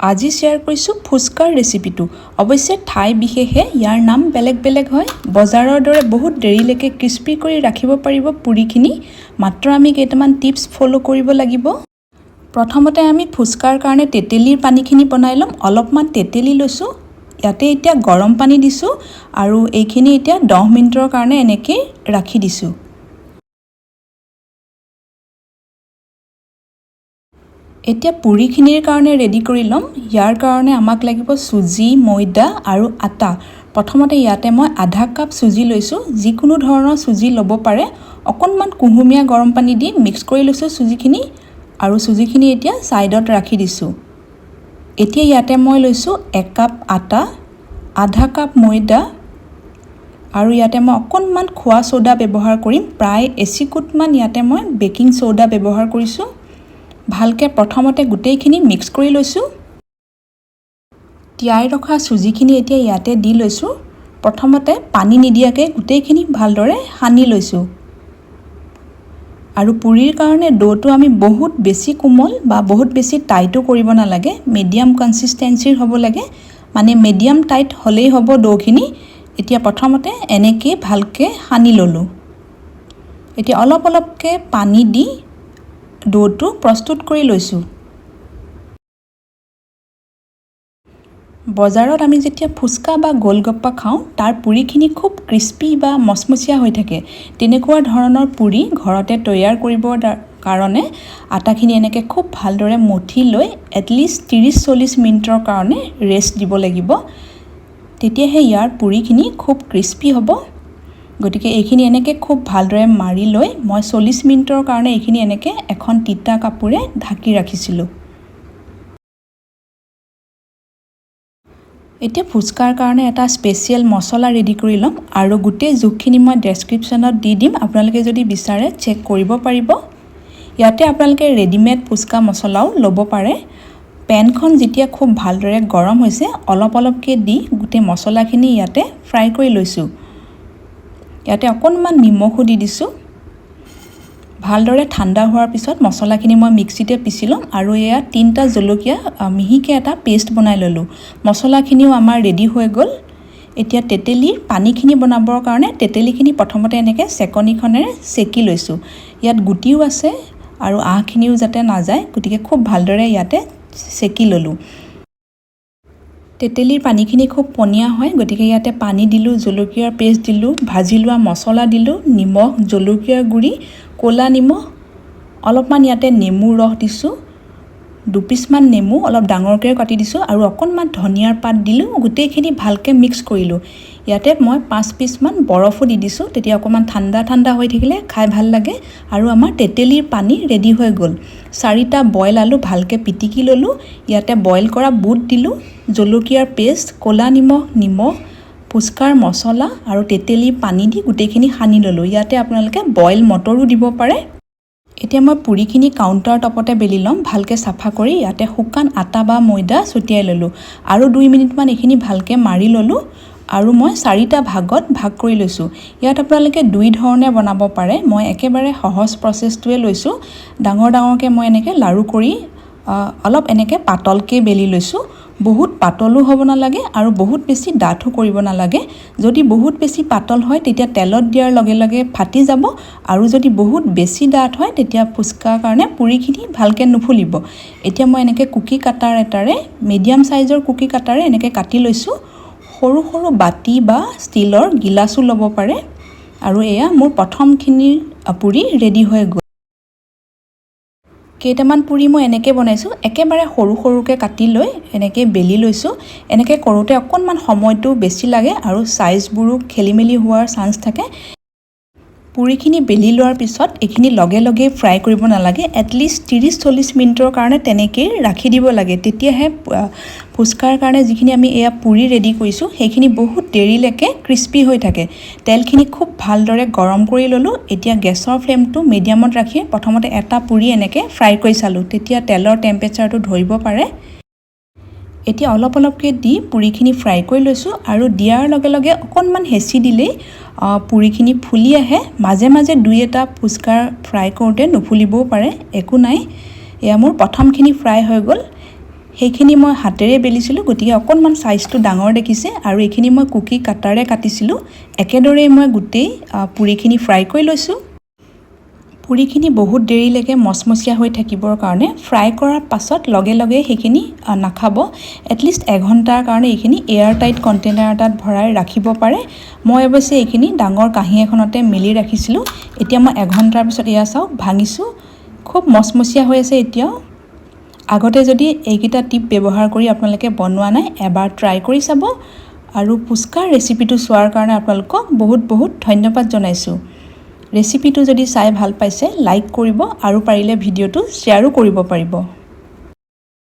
আজি শ্বেয়াৰ কৰিছোঁ ফুচকাৰ ৰেচিপিটো। অৱশ্যে ঠাই বিশেষে ইয়াৰ নাম বেলেগ বেলেগ হয়। বজাৰৰ দৰে বহুত দেৰিলৈকে ক্ৰিস্পি কৰি ৰাখিব পাৰিব পুৰিখিনি। মাত্ৰ আমি কেইটামান টিপছ ফ'ল' কৰিব লাগিব। প্ৰথমতে আমি ফুচকাৰ কাৰণে তেতেলীৰ পানীখিনি বনাই ল'ম। অলপমান তেতেলী লৈছোঁ, ইয়াতে এতিয়া গৰম পানী দিছোঁ আৰু এইখিনি এতিয়া 10 মিনিটৰ কাৰণে এনেকৈ ৰাখি দিছোঁ। এতিয়া পুৰিখিনিৰ কাৰণে ৰেডি কৰি ল'ম। ইয়াৰ কাৰণে আমাক লাগিব চুজি, ময়দা আৰু আটা। প্ৰথমতে ইয়াতে মই আধা কাপ চুজি লৈছোঁ, যিকোনো ধৰণৰ চুজি ল'ব পাৰে। অকণমান কুহুমীয়া গৰম পানী দি মিক্স কৰি লৈছোঁ চুজিখিনি আৰু চুজিখিনি এতিয়া ছাইডত ৰাখি দিছোঁ। এতিয়া ইয়াতে মই লৈছোঁ 1 কাপ আটা, আধা কাপ ময়দা আৰু ইয়াতে মই অকণমান খোৱা ছ'ডা ব্যৱহাৰ কৰিম। প্ৰায় এচিকুটমান ইয়াতে মই বেকিং ছ'ডা ব্যৱহাৰ কৰিছোঁ। ভালকৈ প্ৰথমতে গোটেইখিনি মিক্স কৰি লৈছোঁ। তিয়াই ৰখা চুজিখিনি এতিয়া ইয়াতে দি লৈছোঁ। প্ৰথমতে পানী নিদিয়াকৈ গোটেইখিনি ভালদৰে সানি লৈছোঁ। আৰু পুৰিৰ কাৰণে ড'টো আমি বহুত বেছি কোমল বা বহুত বেছি টাইটো কৰিব নালাগে, মিডিয়াম কনচিষ্টেঞ্চিৰ হ'ব লাগে, মানে মিডিয়াম টাইট হ'লেই হ'ব ড'খিনি। এতিয়া প্ৰথমতে এনেকৈ ভালকৈ সানি ল'লোঁ। এতিয়া অলপ অলপকৈ পানী দি ড'টো প্ৰস্তুত কৰি লৈছোঁ। বজাৰত আমি যেতিয়া ফুচকা বা গোলগপ্পা খাওঁ, তাৰ পুৰিখিনি খুব ক্ৰিস্পি বা মচমচীয়া হৈ থাকে। তেনেকুৱা ধৰণৰ পুৰি ঘৰতে তৈয়াৰ কৰিবৰ কাৰণে আটাখিনি এনেকৈ খুব ভালদৰে মঠি লৈ এটলিষ্ট 30-40 মিনিটৰ কাৰণে ৰেষ্ট দিব লাগিব। তেতিয়াহে ইয়াৰ পুৰিখিনি খুব ক্ৰিস্পি হ'ব। গতিকে এইখিনি এনেকৈ খুব ভালদৰে মাৰি লৈ মই 40 মিনিটৰ কাৰণে এইখিনি এনেকৈ এখন তিতা কাপোৰে ঢাকি ৰাখিছিলোঁ। এতিয়া ফুচকাৰ কাৰণে এটা স্পেচিয়েল মছলা ৰেডি কৰি ল'ম আৰু গোটেই জোখখিনি মই ডেছক্ৰিপশ্যনত দি দিম। আপোনালোকে যদি বিচাৰে চেক কৰিব পাৰিব। ইয়াতে আপোনালোকে ৰেডিমেড ফুচকা মছলাও ল'ব পাৰে। পেনখন যেতিয়া খুব ভালদৰে গৰম হৈছে, অলপ অলপকৈ দি গোটেই মছলাখিনি ইয়াতে ফ্ৰাই কৰি লৈছোঁ। ইয়াতে অকণমান নিমখো দি দিছোঁ। ভালদৰে ঠাণ্ডা হোৱাৰ পিছত মছলাখিনি মই মিক্সিতে পিচি ল'ম আৰু এয়া 3টা জলকীয়া মিহিকৈ এটা পেষ্ট বনাই ল'লোঁ। মছলাখিনিও আমাৰ ৰেডি হৈ গ'ল। এতিয়া তেতেলীৰ পানীখিনি বনাবৰ কাৰণে তেতেলীখিনি প্ৰথমতে এনেকৈ চেকনিখনেৰে চেকি লৈছোঁ। ইয়াত গুটিও আছে আৰু আহখিনিও যাতে নাযায়, গতিকে খুব ভালদৰে ইয়াতে চেকি ল'লোঁ। তেতেলীৰ পানীখিনি খুব পনীয়া হয়, গতিকে ইয়াতে পানী দিলোঁ, জলকীয়াৰ পেষ্ট দিলোঁ, ভাজি লোৱা মছলা দিলোঁ, নিমখ, জলকীয়াৰ গুড়ি, ক'লা নিমখ, অলপমান ইয়াতে নেমু ৰস দিছোঁ, 2 পিচমান নেমু অলপ ডাঙৰকৈ কাটি দিছোঁ আৰু অকণমান ধনিয়াৰ পাত দিলোঁ। গোটেইখিনি ভালকৈ মিক্স কৰিলোঁ। ইয়াতে মই 5 পিচমান বৰফো দি দিছোঁ, তেতিয়া অকণমান ঠাণ্ডা ঠাণ্ডা হৈ থাকিলে খাই ভাল লাগে। আৰু আমাৰ তেতেলীৰ পানী ৰেডি হৈ গ'ল। 4টা বইল আলু ভালকৈ পিটিকি ল'লোঁ। ইয়াতে বইল কৰা বুট দিলোঁ, জলকীয়াৰ পেষ্ট, ক'লা নিমখ, ফুচকাৰ মছলা আৰু তেতেলীৰ পানী দি গোটেইখিনি সানি ল'লোঁ। ইয়াতে আপোনালোকে বইল মটৰো দিব পাৰে। এতিয়া মই পুৰিখিনি কাউণ্টাৰ টপতে বেলি ল'ম, ভালকৈ চাফা কৰি ইয়াতে শুকান আটা বা ময়দা ছটিয়াই ল'লোঁ আৰু 2 মিনিটমান এইখিনি ভালকৈ মাৰি ল'লোঁ আৰু মই 4টা ভাগত ভাগ কৰি লৈছোঁ। ইয়াত আপোনালোকে 2 ধৰণে বনাব পাৰে। মই একেবাৰে সহজ প্ৰচেছটোৱে লৈছোঁ। ডাঙৰকৈ মই এনেকৈ লাড়ু কৰি অলপ এনেকৈ পাতলকৈ বেলি লৈছোঁ। বহুত পাতলো হ'ব নালাগে আৰু বহুত বেছি ডাঠো কৰিব নালাগে। যদি বহুত বেছি পাতল হয় তেতিয়া তেলত দিয়াৰ লগে লগে ফাটি যাব আৰু যদি বহুত বেছি ডাঠ হয় তেতিয়া ফুচকাৰ কাৰণে পুৰিখিনি ভালকৈ নুফুলিব। এতিয়া মই এনেকৈ কুকি কাটাৰ এটাৰে, মিডিয়াম চাইজৰ কুকি কাটাৰে এনেকৈ কাটি লৈছোঁ। সৰু সৰু বাতি বা ষ্টীলৰ গিলাচো ল'ব পাৰে। আৰু এয়া মোৰ প্ৰথমখিনি পুৰি ৰেডি হৈ গ'ল। কেইটামান পুৰি মই এনেকৈ বনাইছোঁ, একেবাৰে সৰু সৰুকৈ কাটি লৈ এনেকৈ বেলি লৈছোঁ। এনেকৈ কৰোঁতে অকণমান সময়টো বেছি লাগে আৰু চাইজবোৰো খেলি মেলি হোৱাৰ চান্স থাকে। পুৰিখিনি বেলি লোৱাৰ পিছত এইখিনি লগে লগে ফ্ৰাই কৰিব নালাগে, এটলিষ্ট 30-40 মিনিটৰ কাৰণে তেনেকৈয়ে ৰাখি দিব লাগে। তেতিয়াহে ফুচকাৰ কাৰণে যিখিনি আমি এয়া পুৰি ৰেডি কৰিছোঁ সেইখিনি বহুত দেৰিলৈকে ক্ৰিস্পি হৈ থাকে। তেলখিনি খুব ভালদৰে গৰম কৰি ল'লোঁ। এতিয়া গেছৰ ফ্লেমটো মিডিয়ামত ৰাখি প্ৰথমতে এটা পুৰি এনেকৈ ফ্ৰাই কৰি চালোঁ, তেতিয়া তেলৰ টেম্পাৰেচাৰটো ধৰিব পাৰে। এতিয়া অলপ অলপকৈ দি পুৰিখিনি ফ্ৰাই কৰি লৈছোঁ আৰু দিয়াৰ লগে লগে অকণমান হেঁচি দিলেই পুৰিখিনি ফুলি আহে। মাজে মাজে 2-এটা ফুচকাৰ ফ্ৰাই কৰোঁতে নুফুলিবও পাৰে, একো নাই। এয়া মোৰ প্ৰথমখিনি ফ্ৰাই হৈ গ'ল। সেইখিনি মই হাতেৰে বেলিছিলোঁ, গতিকে অকণমান চাইজটো ডাঙৰ দেখিছে। আৰু এইখিনি মই কুকি কাটাৰে কাটিছিলোঁ। একেদৰেই মই গোটেই পুৰিখিনি ফ্ৰাই কৰি লৈছোঁ। পুৰিখিনি বহুত দেৰিলৈকে মচমচীয়া হৈ থাকিবৰ কাৰণে ফ্ৰাই কৰাৰ পাছত লগে লগে সেইখিনি নাখাব। এটলিষ্ট এঘণ্টাৰ কাৰণে এইখিনি এয়াৰ টাইট কণ্টেইনাৰ এটাত ভৰাই ৰাখিব পাৰে। মই অৱশ্যে এইখিনি ডাঙৰ কাঁহী এখনতে মেলি ৰাখিছিলোঁ। এতিয়া মই এঘণ্টাৰ পিছত এয়া চাওক ভাঙিছোঁ, খুব মচমচীয়া হৈ আছে এতিয়াও। আগতে যদি এইকেইটা টিপ ব্যৱহাৰ কৰি আপোনালোকে বনোৱা নাই, এবাৰ ট্ৰাই কৰি চাব। আৰু ফুচকাৰ ৰেচিপিটো চোৱাৰ কাৰণে আপোনালোকক বহুত বহুত ধন্যবাদ জনাইছোঁ। ৰেচিপিটো যদি চাই ভাল পাইছে লাইক কৰিব আৰু পাৰিলে ভিডিঅ'টো শ্বেয়াৰো কৰিব পাৰিব।